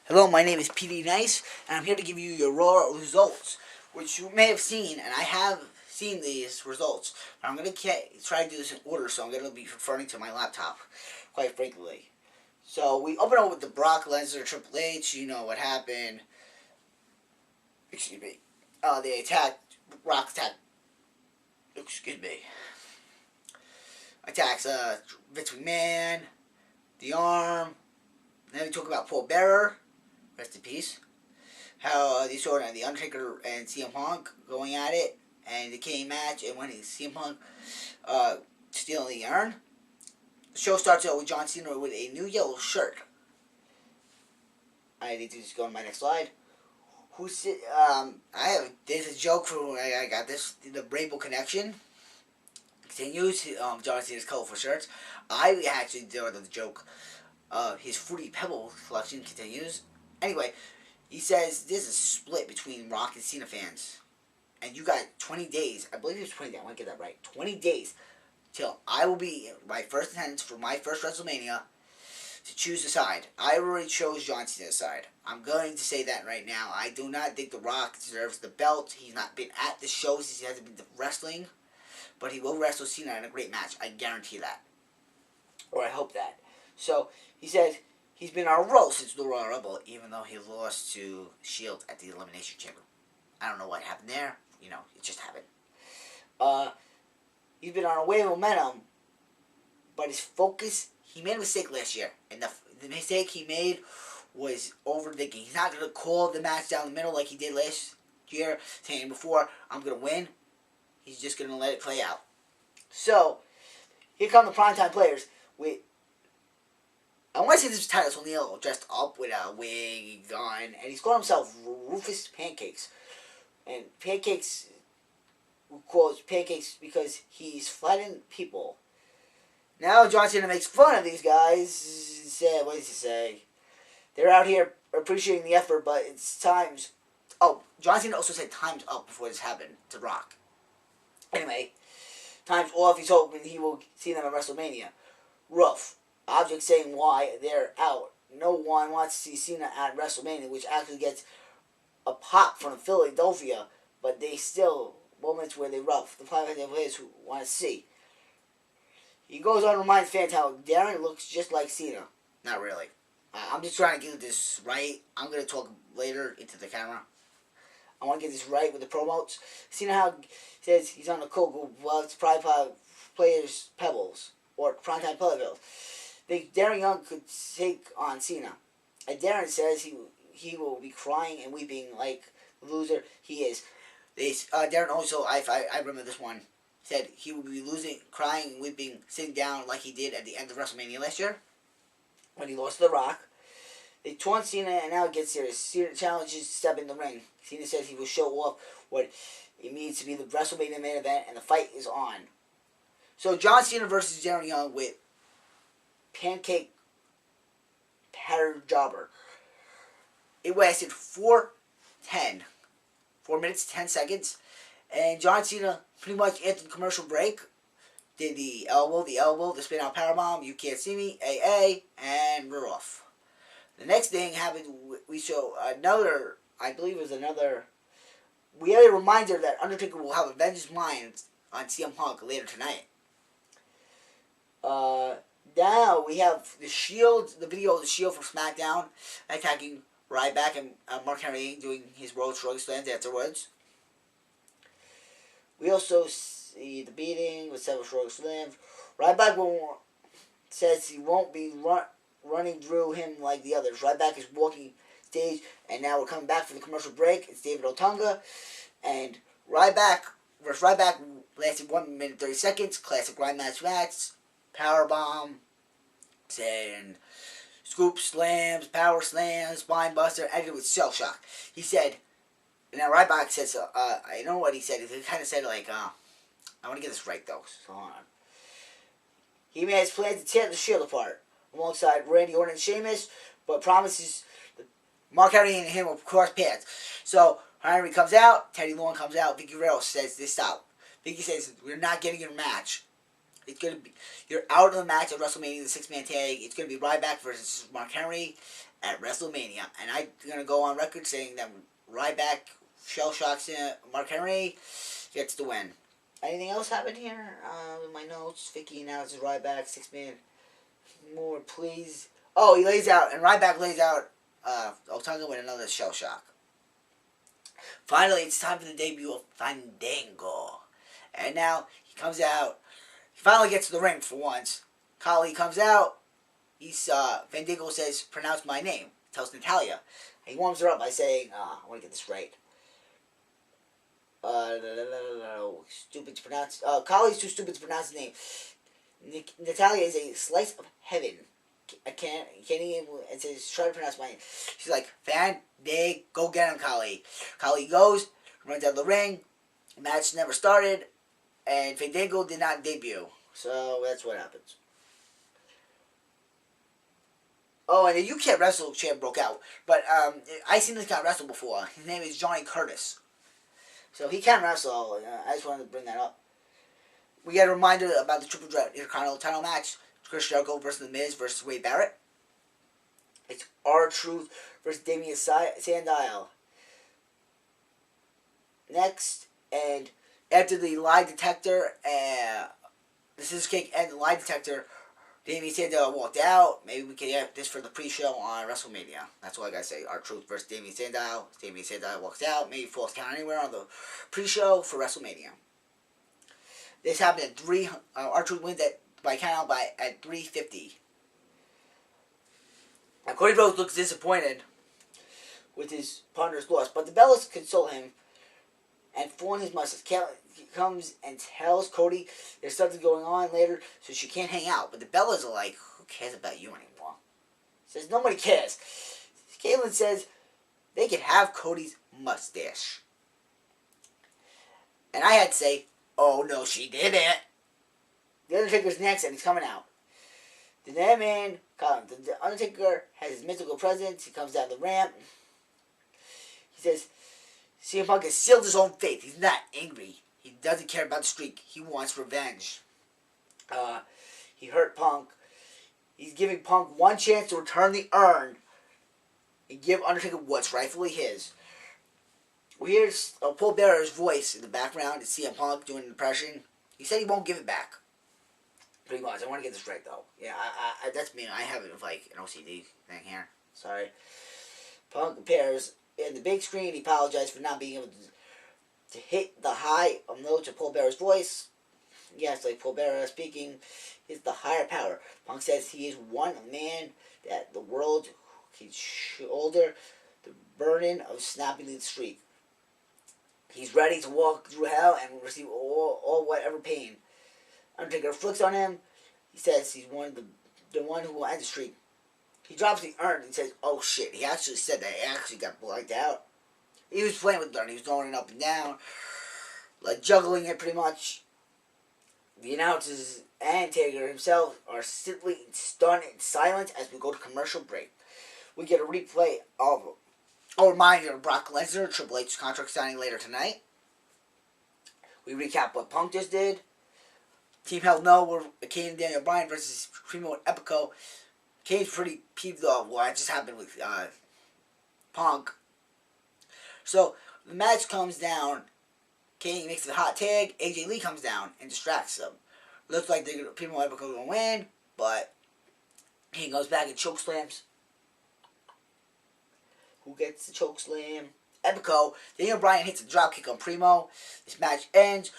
Hello, my name is PD Nice, and I'm here to give you your Raw results, which you may have seen, and I have seen these results. But I'm going to try to do this in order, so I'm going to be referring to my laptop, quite frankly. So we open up with the Brock Lesnar Triple H. You know what happened. Excuse me. They attacked. Brock attacked. Excuse me. Attacks Vince McMahon, the arm. Then we talk about Paul Bearer. Rest in peace. How they showed the Undertaker and CM Punk going at it, and the Kane match, and winning CM Punk stealing the urn. The show starts out with John Cena with a new yellow shirt. I need to just go on my next slide. There's a joke for I got this. The Rainbow Connection continues. John Cena's colorful shirts. I actually did the joke. His Fruity Pebbles collection continues. Anyway, he says there's a split between Rock and Cena fans. And you got 20 days. I believe it was 20 days. I want to get that right. 20 days till I will be my first attendance for my first WrestleMania to choose a side. I already chose John Cena's side. I'm going to say that right now. I do not think The Rock deserves the belt. He's not been at the shows. He hasn't been to wrestling. But he will wrestle Cena in a great match. I guarantee that. Or I hope that. So, he said he's been on a roll since the Royal Rumble, even though he lost to Shield at the Elimination Chamber. I don't know what happened there. You know, it just happened. He's been on a wave of momentum, but his focus, he made a mistake last year. And the mistake he made was overthinking. He's not going to call the match down the middle like he did last year, saying before, I'm going to win. He's just going to let it play out. So, here come the primetime players with, I want to say this was Titus O'Neil dressed up with a wig, gun, and he's called himself Rufus Pancakes. And Pancakes, quotes Pancakes because he's flattening people. Now John Cena makes fun of these guys. Said, what does he say? They're out here appreciating the effort, but it's times. Oh, John Cena also said time's up before this happened to Rock. Anyway, time's off. He's hoping he will see them at WrestleMania. Rough. Object saying why they're out. No one wants to see Cena at WrestleMania, which actually gets a pop from Philadelphia, but they still moments where they rough the players who want to see. He goes on to remind fans how Darren looks just like Cena. Not really. I'm just trying to get this right. I'm going to talk later into the camera. I want to get this right with the promos. Cena how says he's on the Coke while it's Pride Players Pebbles or Primetime Pebbles. Darren Young could take on Cena. And Darren says he will be crying and weeping like the loser he is. Darren also, I remember this one, said he will be losing, crying and weeping, sitting down like he did at the end of WrestleMania last year when he lost to The Rock. They taunt Cena and now it gets serious. Cena challenges to step in the ring. Cena says he will show off what it means to be the WrestleMania main event and the fight is on. So John Cena versus Darren Young with Pancake Patter Jobber. It lasted 4 minutes, 10 seconds. And John Cena pretty much after the commercial break did the elbow, the spin out powerbomb, you can't see me, AA, and we're off. The next thing happened, we show another, I believe it was another, we had a reminder that Undertaker will have a vengeance mind on CM Punk later tonight. Now we have the Shield, the video of the Shield from SmackDown attacking Ryback and Mark Henry doing his World Strong Slams afterwards. We also see the beating with several Strong Slams. Ryback says he won't be running through him like the others. Ryback is walking stage, and now we're coming back for the commercial break. It's David Otunga, and Ryback versus Ryback lasted 1 minute 30 seconds. Classic Grindmatch match. Powerbomb, and scoop slams, power slams, spine buster, ended with shell shock. He said, now Ryback says, I know what he said. He kind of said like, I want to get this right though, so hold on. He made his plan to tear the Shield apart alongside Randy Orton and Sheamus, but promises Mark Henry and him will cross paths. So Henry comes out, Teddy Long comes out, Vicky Guerrero says, this stop. Vicky says, we're not getting in a match. It's gonna be you're out of the match at WrestleMania, the 6-man tag. It's gonna be Ryback versus Mark Henry at WrestleMania, and I'm gonna go on record saying that Ryback shell shocks Mark Henry, gets the win. Anything else happened here? In my notes, Vicky announces Ryback 6-man. More, please. Oh, he lays out, and Ryback lays out Otunga with another shell shock. Finally, it's time for the debut of Fandango. And now, he comes out. He finally gets to the ring for once. Kali comes out. Fandango says, pronounce my name. Tells Natalia. And he warms her up by saying, I want to get this right. Stupid to pronounce. Kali's too stupid to pronounce his name. Natalia is a slice of heaven. I can't even, and says, try to pronounce my name. She's like, go get him, Kali. Kali goes, runs out of the ring. Match never started, and Fandango did not debut. So that's what happens. Oh, and the You Can't Wrestle champ broke out. But I seen this guy wrestle before. His name is Johnny Curtis. So he can wrestle. I just wanted to bring that up. We got a reminder about the Triple Threat Intercontinental title match. Chris Jericho versus The Miz versus Wade Barrett. It's R-Truth versus Damien Sandow. Next, and after the lie detector, the scissors kick and the lie detector, Damien Sandow walked out. Maybe we can get this for the pre-show on WrestleMania. That's all I gotta say. R-Truth versus Damien Sandow. Damien Sandow walks out. Maybe falls count anywhere on the pre-show for WrestleMania. This happened at 3. R-Truth wins by count out at 3:50. Now Cody Rhodes looks disappointed with his partner's loss, but the Bellas console him and flaunt his mustache. He comes and tells Cody there's something going on later, so she can't hang out. But the Bellas are like, who cares about you anymore? Says nobody cares. Caitlyn says they can have Cody's mustache. And I had to say, oh no, she didn't. The Undertaker's next, and he's coming out. The Undertaker has his mythical presence. He comes down the ramp. He says, CM Punk has sealed his own fate. He's not angry. He doesn't care about the streak. He wants revenge. He hurt Punk. He's giving Punk one chance to return the urn and give Undertaker what's rightfully his. We hear Paul Bearer's voice in the background. It's CM Punk doing an impression. He said he won't give it back. Pretty much. I want to get this right, though. Yeah, that's me. I have like an OCD thing here. Sorry. Punk appears in the big screen. He apologized for not being able to hit the high notes of Paul Bearer's voice. Yes, like Paul Bearer speaking, is the higher power. Punk says he is one man that the world can shoulder the burden of snapping the streak. He's ready to walk through hell and receive all whatever pain. Undertaker flicks on him. He says he's the one who will end the streak. He drops the urn and says, oh shit. He actually said that. He actually got blacked out. He was playing with the urn. He was throwing it up and down. Like juggling it pretty much. The announcers and Taker himself are simply stunned in silence as we go to commercial break. We get a replay of a reminder of Brock Lesnar, Triple H's contract signing later tonight. We recap what Punk just did. Team Hell No were Kane and Daniel Bryan versus Primo and Epico. Kane's pretty peeved off what just happened with Punk. So the match comes down. Kane makes the hot tag. AJ Lee comes down and distracts them. Looks like Primo and Epico are going to win, but Kane goes back and chokeslams. Who gets the chokeslam? Epico. Daniel Bryan hits a dropkick on Primo. This match ends.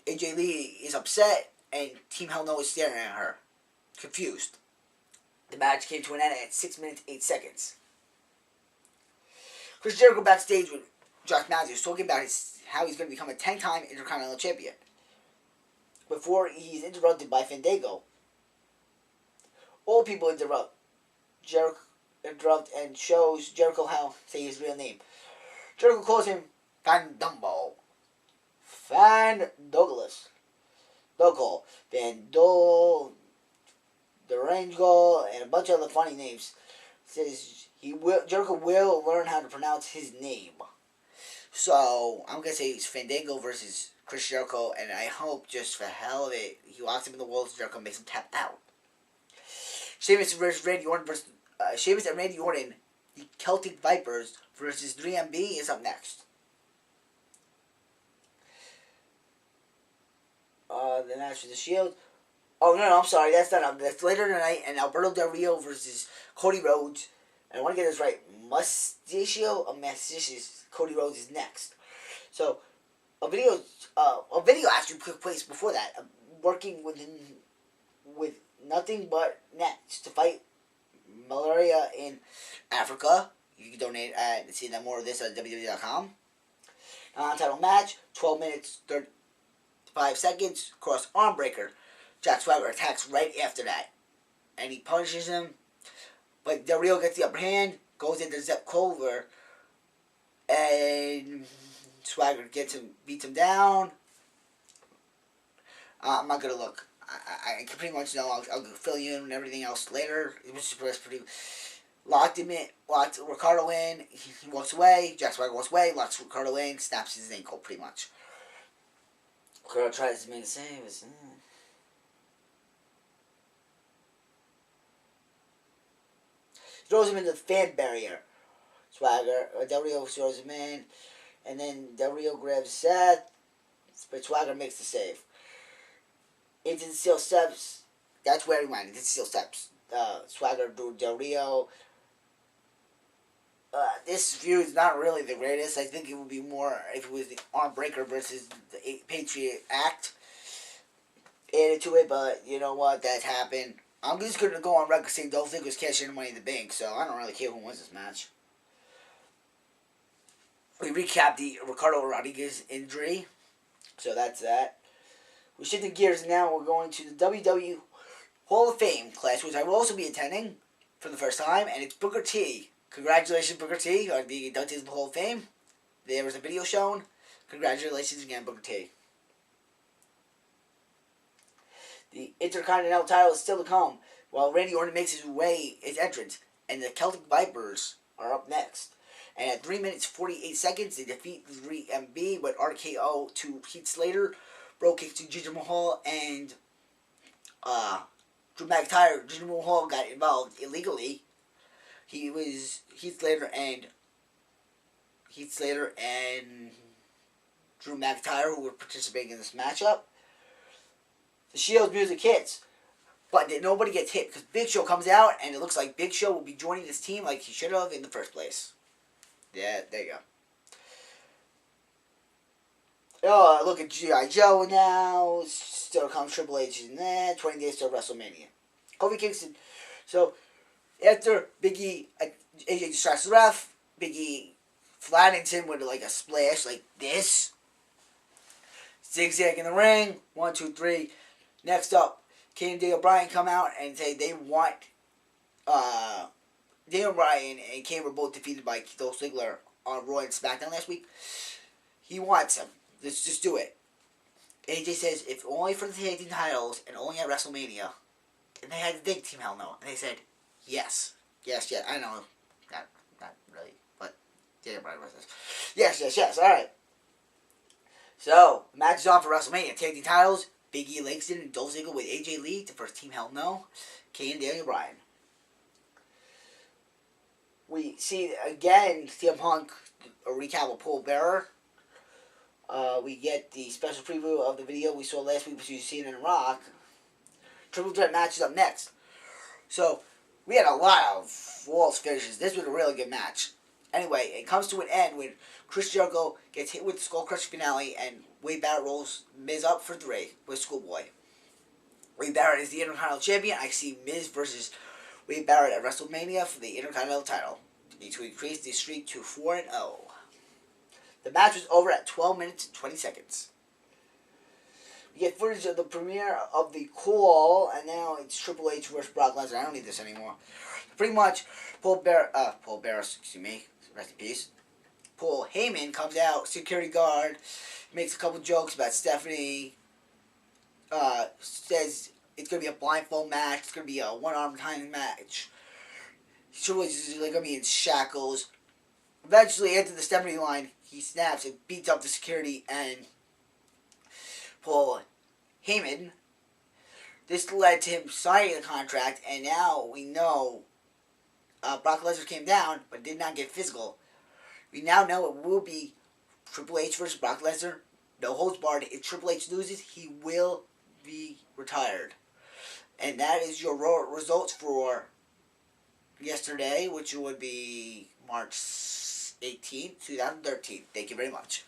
AJ Lee is upset, and Team Hell No is staring at her, confused. The match came to an end at 6 minutes, 8 seconds. Chris Jericho backstage with Josh Matthews talking about how he's going to become a 10-time Intercontinental Champion. Before he's interrupted by Fandango. All people interrupt and shows Jericho how to say his real name. Jericho calls him Fandumbo. Fan Douglas. Local. Van Dole. Durango. And a bunch of other funny names. Says Jericho will learn how to pronounce his name. So, I'm going to say it's Fandango versus Chris Jericho, and I hope just for hell of it, he locks him in the walls. Jericho makes him tap out. Sheamus versus Randy Orton versus Sheamus and Randy Orton, the Celtic Vipers versus 3MB is up next. The match for the Shield. Oh no, I'm sorry, that's not up. That's later tonight, and Alberto Del Rio versus Cody Rhodes. And I want to get this right. Mustachio Cody Rhodes is next. So a video actually took place before that, working with nothing but nets to fight malaria in Africa. You can donate and see more of this at WWE.com. Non-title match, 12 minutes, 35 seconds, cross arm breaker. Jack Swagger attacks right after that, and he punishes him. But Del Rio gets the upper hand, goes into Zep Culver, and Swagger beats him down. I'm not gonna look. I can pretty much know. I'll fill you in and everything else later. It was pretty. Locked Ricardo in. He walks away. Jack Swagger walks away. Locks Ricardo in. Snaps his ankle pretty much. Ricardo tries to make a save. Throws him into the fan barrier. Del Rio throws him in, and then Del Rio grabs Seth, but Swagger makes the save. Into the steel steps. That's where he went. Into the steel steps. Swagger drew Del Rio. This feud is not really the greatest. I think it would be more if it was the Arm Breaker versus the Patriot Act added to it, but you know what? That happened. I'm just going to go on record saying Dolph Ziggler's cashing in Money in the Bank, so I don't really care who wins this match. We recap the Ricardo Rodriguez injury, so that's that. We're shifting gears now. We're going to the WWE Hall of Fame class, which I will also be attending for the first time, and it's Booker T. Congratulations, Booker T, on being inducted into the Hall of Fame. There was a video shown. Congratulations again, Booker T. The Intercontinental title is still to come, while Randy Orton makes his entrance, and the Celtic Vipers are up next. And at 3 minutes 48 seconds, they defeat 3MB with RKO to Heath Slater, Bro Kick to Jinder Mahal, and Drew McIntyre. Jinder Mahal got involved illegally. He was Heath Slater and Drew McIntyre who were participating in this matchup. The Shield's music hits, but nobody gets hit because Big Show comes out, and it looks like Big Show will be joining this team like he should have in the first place. Yeah, there you go. Oh, look at G.I. Joe now. Still comes Triple H in there. 20 days till WrestleMania. Kofi Kingston. So, after Big E, AJ distracts the ref, Big E flattens him with like a splash like this. Zigzag in the ring. 1, 2, 3. Next up, Kane and Daniel Bryan come out and say they want Daniel Bryan and Kane were both defeated by Dolph Ziggler on Raw and SmackDown last week. He wants him. Let's just do it. AJ says, if only for the tag team titles and only at WrestleMania. And they had to think Team Hell No. And they said, yes. Yes, yes. I know. Not really. But Daniel Bryan versus. Yes. Alright. So, the match is on for WrestleMania. Tag team titles. Big E Langston and Dolph Ziggler with AJ Lee to first Team Hell No. Kane and Daniel Bryan. We see again CM Punk, a recap of Paul Bearer. We get the special preview of the video we saw last week between Cena and Rock. Triple threat match is up next. So we had a lot of false finishes. This was a really good match. Anyway, it comes to an end when Chris Jericho gets hit with the Skull Crush finale and Wade Barrett rolls Miz up for 3 with Schoolboy. Wade Barrett is the Intercontinental Champion. I see Miz versus Wade Barrett at WrestleMania for the Intercontinental title to increase the streak to 4-0. The match was over at 12 minutes and 20 seconds. We get footage of the premiere of the Call, and now it's Triple H versus Brock Lesnar. I don't need this anymore. Pretty much, Paul Bearer, excuse me, rest in peace. Paul Heyman comes out, security guard, makes a couple jokes about Stephanie, says it's going to be a blindfold match, it's going to be a one-arm tying match. Triple H is going to be in shackles. Eventually, after the Stephanie line, he snaps and beats up the security, and Paul Heyman. This led to him signing the contract, and now we know Brock Lesnar came down, but did not get physical. We now know it will be Triple H versus Brock Lesnar. No holds barred. If Triple H loses, he will be retired. And that is your Raw results for yesterday, which would be March 18th, 2013. Thank you very much.